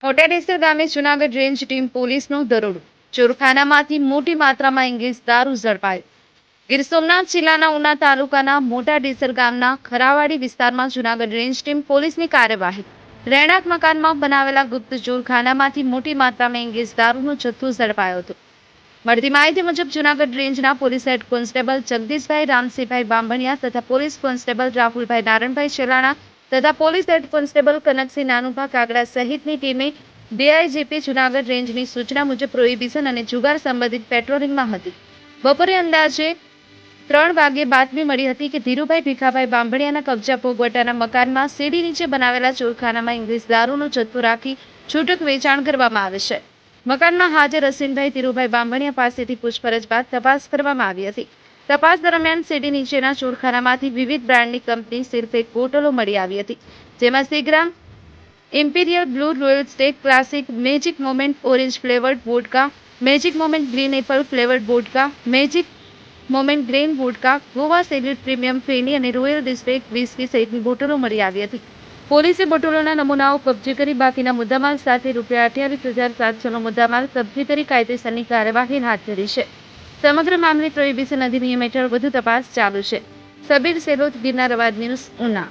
મોટા ડેસર ગામે Junagadh range team પોલીસનો દરોડો. ચોરખાનામાંથી મોટી માત્રામાં ઇંગ્લિશ દારૂ ઝડપાયો. ગીર સોમનાથ જિલ્લાના ઉના તાલુકાના મોટા ડેસર ગામના ખરાવાડી વિસ્તારમાં જૂનાગઢ રેન્જ ટીમ પોલીસની કાર્યવાહી. રહેણાંક મકાનમાં બનાવેલા ગુપ્ત ચોરખાનામાંથી મોટી માત્રામાં ઇંગ્લિશ દારૂનો જથ્થો ઝડપાયો હતો. મળતી માહિતી મુજબ જૂનાગઢ રેન્જના પોલીસ હેડ કોન્સ્ટેબલ જગદીશભાઈ રામસિંહભાઈ બાંભણિયા તથા પોલીસ કોન્સ્ટેબલ રાહુલભાઈ નારણભાઈ શેલાણા તથા પોલીસ હેડ કોન્સ્ટેબલ કનકસિંહ નાનુભા કાગડા સહિતની ટીમે ડીઆઈજીપી જૂનાગઢ રેન્જની સૂચના મુજબ પ્રોહિબિશન અને જુગાર સંબંધિત પેટ્રોલિંગમાં હતી. બપોરે અંદાજે 3 વાગ્યે બાતમી મળી હતી કે ધીરુભાઈ ભીખાભાઈ બાંભણિયાના કબજા ભોગવટાના મકાનમાં સીડી નીચે બનાવેલા ચોરખાનામાં ઇંગ્લિશ દારૂનો જથ્થો રાખી છૂટક વેચાણ કરવામાં આવે છે. મકાનમાં હાજર અસીનભાઈ ધીરુભાઈ બાંભણિયા પાસેથી પૂછપરછ બાદ તપાસ કરવામાં આવી હતી. તપાસ દરમિયાન સીડી નીચેના ચોરખાનામાંથી વિવિધ બ્રાન્ડની કંપની સિરફેક બોટલો મળી આવી હતી, જેમાં Seagram, imperial blue, royal stag classic, magic moment orange flavoured vodka, magic moment green apple flavoured vodka, magic moment green vodka, Goa salute premium feni અને રોયલ ડિસ્ટ્રિક્ટ વિસ્કી સહિતની બોટલો મળી આવી હતી. પોલીસે બોટલોના નમૂનાઓ કબજે કરી બાકીના મુદ્દામાલ સાથે ₹28,700નો મુદ્દામાલ કબજે કરી કાયદેસરની કાર્યવાહી હાથ ધરી છે. સમગ્ર મામલે પ્રોહિબિશન અધિનિયમ હેઠળ વધુ તપાસ ચાલુ છે. સબીર સેલોત, ગિરનાર અવાજ ન્યૂઝ, ઉના.